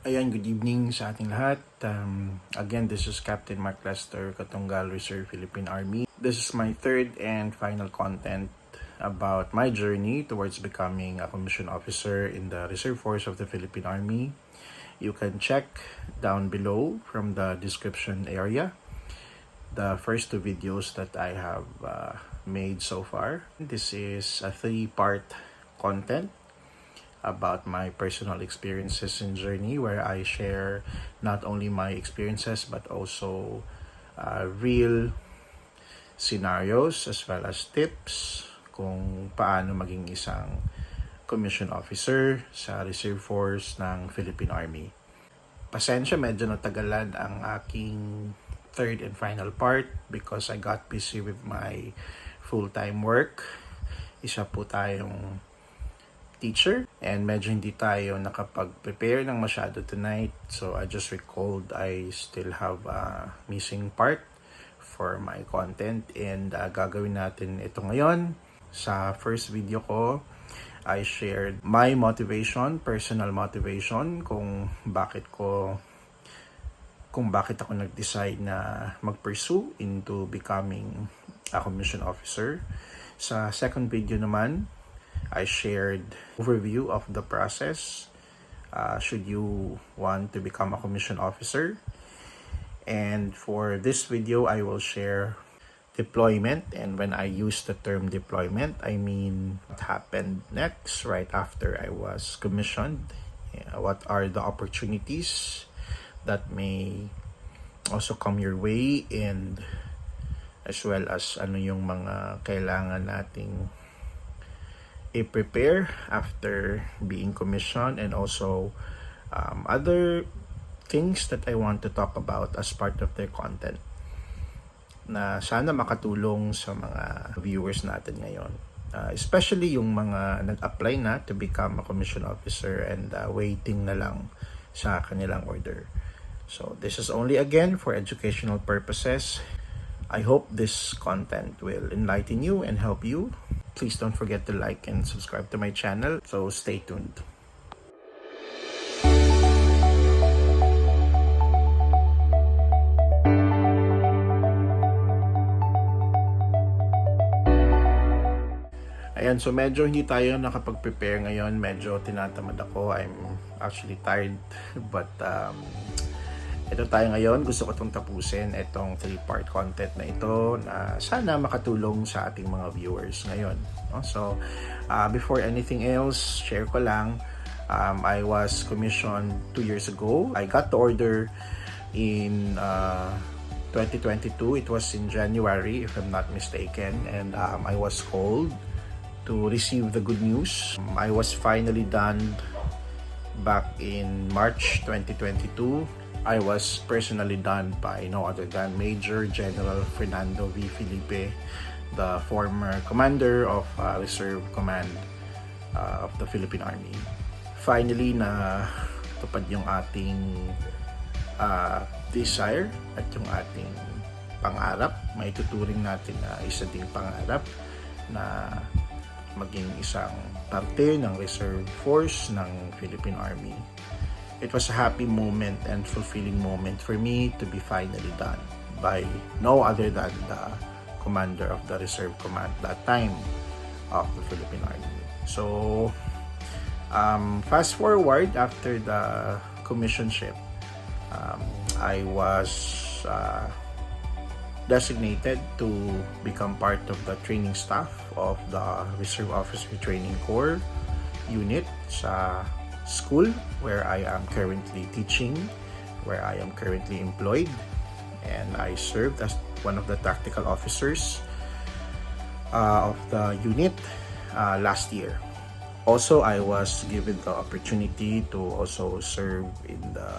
Ayan, good evening sa ating lahat. Again, this is Captain Mark Lester, Katunggal, Reserve Philippine Army. This is my third and final content about my journey towards becoming a commissioned officer in the Reserve Force of the Philippine Army. You can check down below from the description area the first two videos that I have made so far. This is a 3-part content about my personal experiences and journey, where I share not only my experiences but also real scenarios as well as tips kung paano maging isang commissioned officer sa Reserve Force ng Philippine Army. Pasensya, medyo natagalan ang aking third and final part because I got busy with my full-time work. Isa po tayong teacher and medyo hindi tayo nakapag-prepare ng masyado tonight, so I just recalled I still have a missing part for my content and gagawin natin ito ngayon. Sa first video ko, I shared my motivation, personal motivation, kung bakit ako nag-decide na mag-pursue into becoming a commissioned officer. Sa second video naman, I shared overview of the process should you want to become a commissioned officer. And for this video, I will share deployment. And when I use the term deployment, I mean what happened next right after I was commissioned. What are the opportunities that may also come your way, and as well as ano yung mga kailangan nating i-prepare after being commissioned, and also other things that I want to talk about as part of their content na sana makatulong sa mga viewers natin ngayon, especially yung mga nag-apply na to become a commissioned officer and waiting na lang sa kanilang order. So this is only again for educational purposes. I hope this content will enlighten you and help you. Please don't forget to like and subscribe to my channel. So stay tuned. Ayan, so medyo hindi tayo nakapag-prepare ngayon. Medyo tinatamad ako. I'm actually tired. But ito tayo ngayon. Gusto ko itong tapusin, itong 3-part content na ito na sana makatulong sa ating mga viewers ngayon. So, before anything else, share ko lang. I was commissioned 2 years ago. I got the order in 2022. It was in January, if I'm not mistaken. And I was called to receive the good news. I was finally done back in March 2022. I was personally done by no other than Major General Fernando V. Felipe, the former commander of Reserve Command of the Philippine Army. Finally, na tupad yung ating desire at yung ating pangarap. May tuturing natin na isa ding pangarap na maging isang parte ng Reserve Force ng Philippine Army. It was a happy moment and fulfilling moment for me to be finally done by no other than the commander of the Reserve Command that time of the Philippine Army. So, fast forward after the commissionship, I was designated to become part of the training staff of the Reserve Officer Training Corps unit sa school where I am currently teaching, where I am currently employed, and I served as one of the tactical officers of the unit last year. Also, I was given the opportunity to also serve in the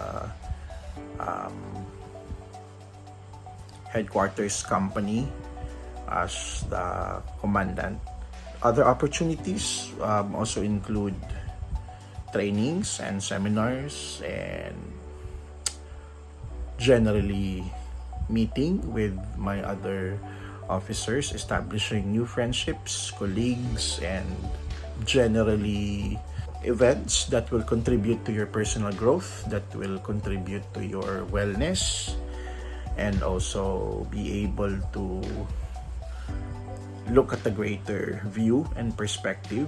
headquarters company as the commandant. Other opportunities also include trainings and seminars, and generally meeting with my other officers, establishing new friendships, colleagues, and generally events that will contribute to your personal growth, that will contribute to your wellness, and also be able to look at the greater view and perspective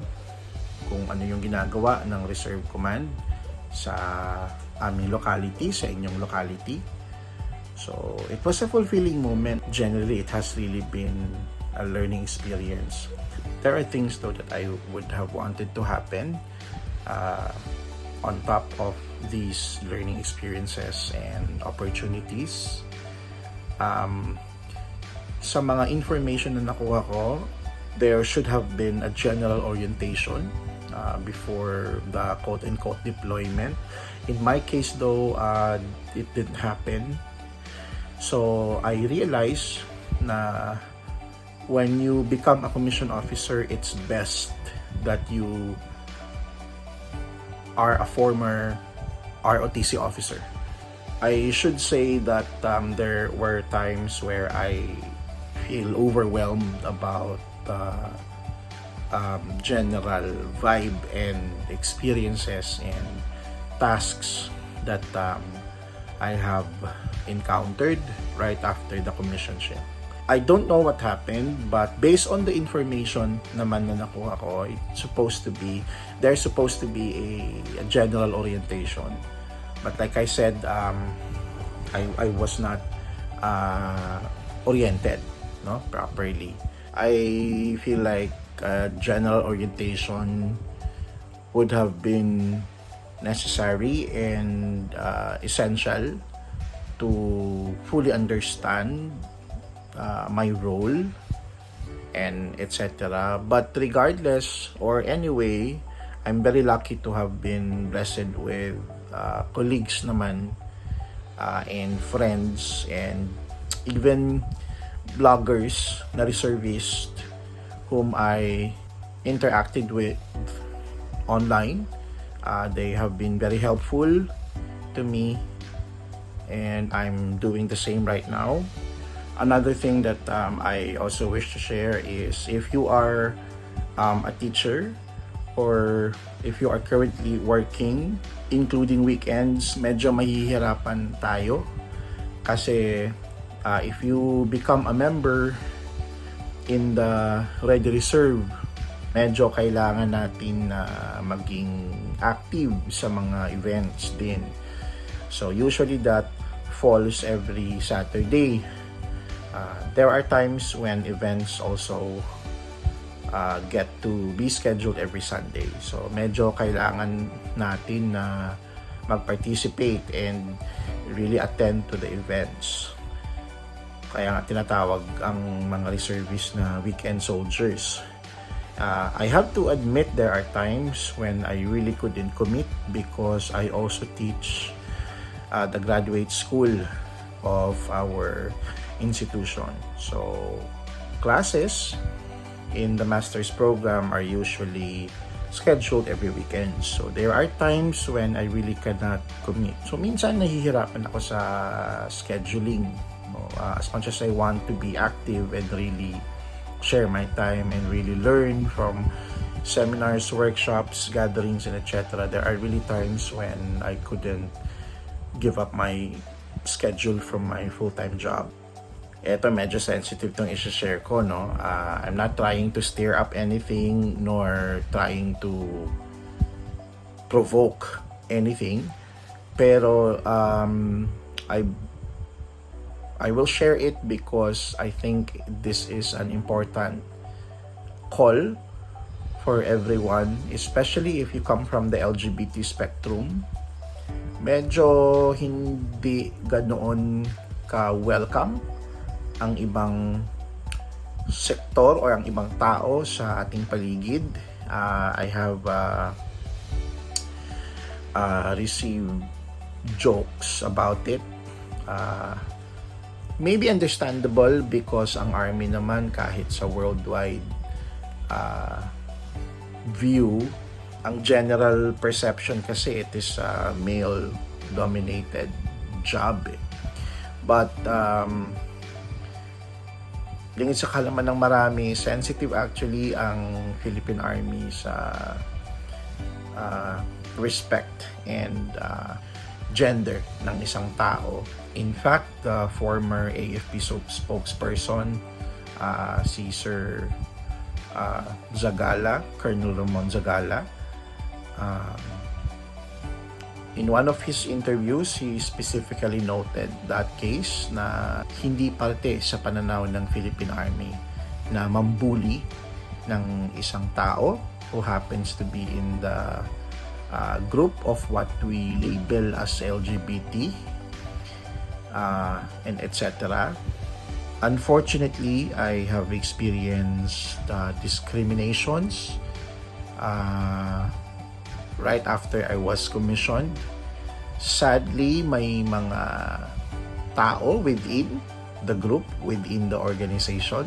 kung ano yung ginagawa ng Reserve Command sa aming locality, sa inyong locality. So, it was a fulfilling moment. Generally, it has really been a learning experience. There are things though that I would have wanted to happen on top of these learning experiences and opportunities. Sa mga information na nakuha ko, there should have been a general orientation before the quote-unquote deployment. In my case though, it didn't happen. So I realized na when you become a commissioned officer, it's best that you are a former ROTC officer. I should say that there were times where I feel overwhelmed about general vibe and experiences and tasks that I have encountered right after the commissionship. I don't know what happened, but based on the information naman na nakuha ko, there's supposed to be a general orientation. But like I said, I was not oriented properly. I feel like general orientation would have been necessary and essential to fully understand my role and etc. But regardless or anyway, I'm very lucky to have been blessed with colleagues naman and friends and even bloggers na reservist whom I interacted with online. They have been very helpful to me and I'm doing the same right now. Another thing that I also wish to share is if you are a teacher or if you are currently working, including weekends, medyo mahihirapan tayo kasi if you become a member in the Ready Reserve, medyo kailangan natin na maging active sa mga events din. So usually that falls every Saturday. There are times when events also get to be scheduled every Sunday. So medyo kailangan natin na mag-participate and really attend to the events. Kaya nga tinatawag ang mga reservists na weekend soldiers. I have to admit there are times when I really couldn't commit because I also teach the graduate school of our institution. So classes in the master's program are usually scheduled every weekend. So there are times when I really cannot commit. So minsan nahihirapan ako sa scheduling. As much as I want to be active and really share my time and really learn from seminars, workshops, gatherings, and etc. There are really times when I couldn't give up my schedule from my full-time job. Ito medyo sensitive tong i-share ko, no? I'm not trying to stir up anything nor trying to provoke anything. Pero I will share it because I think this is an important call for everyone, especially if you come from the LGBT spectrum. Medyo hindi ganoon ka-welcome ang ibang sektor or ang ibang tao sa ating paligid. I have received jokes about it. Maybe understandable because ang Army naman kahit sa worldwide view, ang general perception kasi it is a male-dominated job. But lingid sa kalaman ng marami, sensitive actually ang Philippine Army sa respect and gender ng isang tao. In fact, the former AFP spokesperson, si Sir Zagala, Colonel Ramon Zagala, in one of his interviews, he specifically noted that case na hindi parte sa pananaw ng Philippine Army na mambuli ng isang tao who happens to be in the group of what we label as LGBT and etc. Unfortunately, I have experienced discriminations right after I was commissioned. Sadly, may mga tao within the group, within the organization,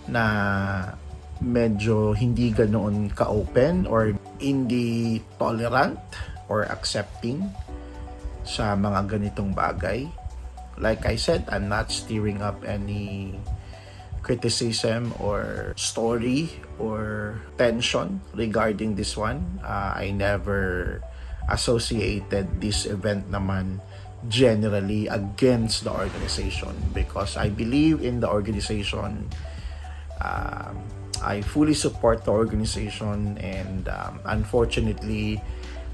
na medyo hindi ganoon ka-open or hindi tolerant or accepting sa mga ganitong bagay. Like I said, I'm not stirring up any criticism or story or tension regarding this one. I never associated this event naman generally against the organization because I believe in the organization. I fully support the organization, and unfortunately,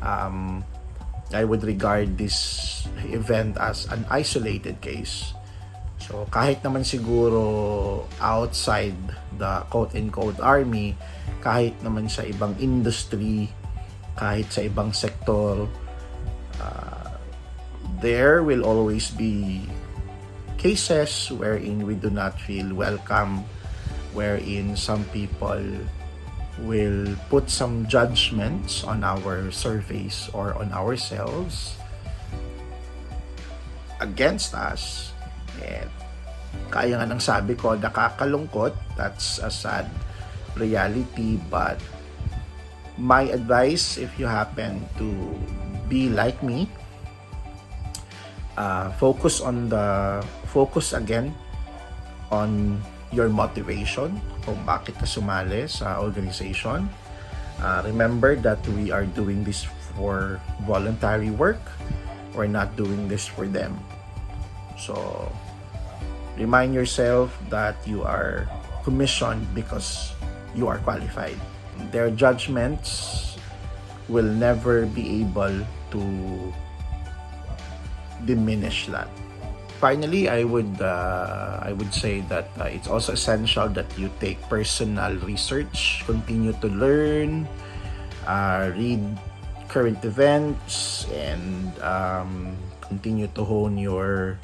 I would regard this event as an isolated case. So kahit naman siguro outside the quote-unquote army, kahit naman sa ibang industry, kahit sa ibang sektor, there will always be cases wherein we do not feel welcome, wherein some people will put some judgments on our surface or on ourselves against us. And kaya nga nang sabi ko, nakakalungkot. That's a sad reality, but my advice, if you happen to be like me, focus again on your motivation kung bakit ka sumali sa organization. Remember that we are doing this for voluntary work. We're not doing this for them. So remind yourself that you are commissioned because you are qualified. Their judgments will never be able to diminish that. Finally, I would say that it's also essential that you take personal research, continue to learn, read current events, and continue to hone your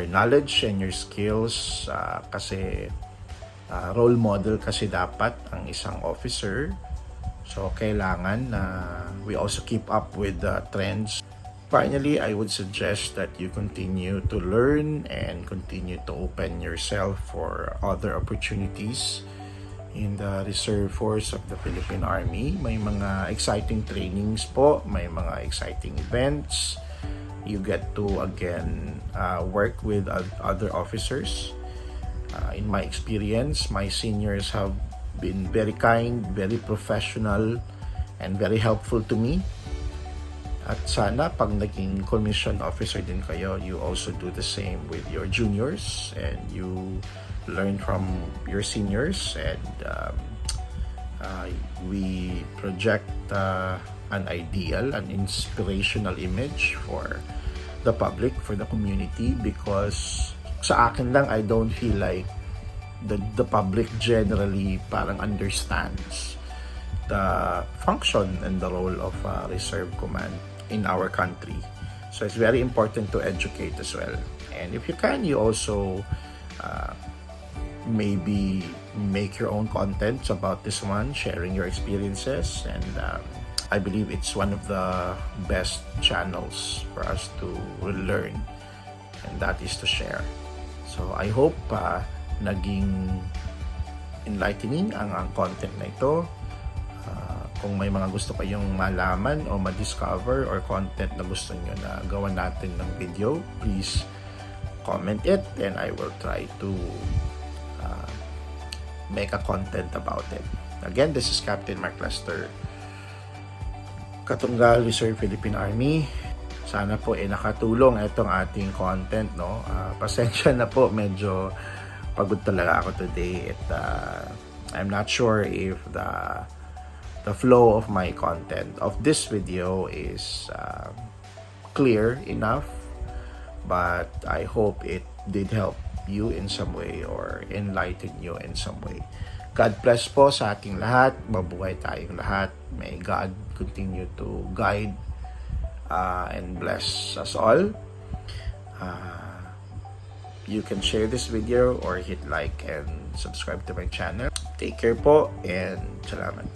knowledge and your skills, kasi role model kasi dapat ang isang officer. So kailangan na we also keep up with the trends. Finally, I would suggest that you continue to learn and continue to open yourself for other opportunities in the Reserve Force of the Philippine Army. May mga exciting trainings po, may mga exciting events. You get to again work with other officers. In my experience, my seniors have been very kind, very professional, and very helpful to me. At sana pag naging commissioned officer din kayo, you also do the same with your juniors and you learn from your seniors, and we project an ideal, an inspirational image for the public, for the community, because sa akin lang, I don't feel like the public generally parang understands the function and the role of reserve command in our country. So it's very important to educate as well. And if you can, you also maybe make your own contents about this one, sharing your experiences, and I believe it's one of the best channels for us to learn, and that is to share. So I hope naging enlightening ang content na ito. Kung may mga gusto kayong malaman o ma-discover or content na gusto nyo na gawan natin ng video, please comment it and I will try to make a content about it. Again, this is Captain Mark Lester Katunggal Reserve Philippine Army. Sana po nakatulong itong ating content, no? Pasensya na po, medyo pagod talaga ako today. I'm not sure if the flow of my content of this video is clear enough, but I hope it did help you in some way or enlighten you in some way. God bless po sa ating lahat. Mabuhay tayong lahat. May God continue to guide and bless us all. You can share this video or hit like and subscribe to my channel. Take care po and salamat.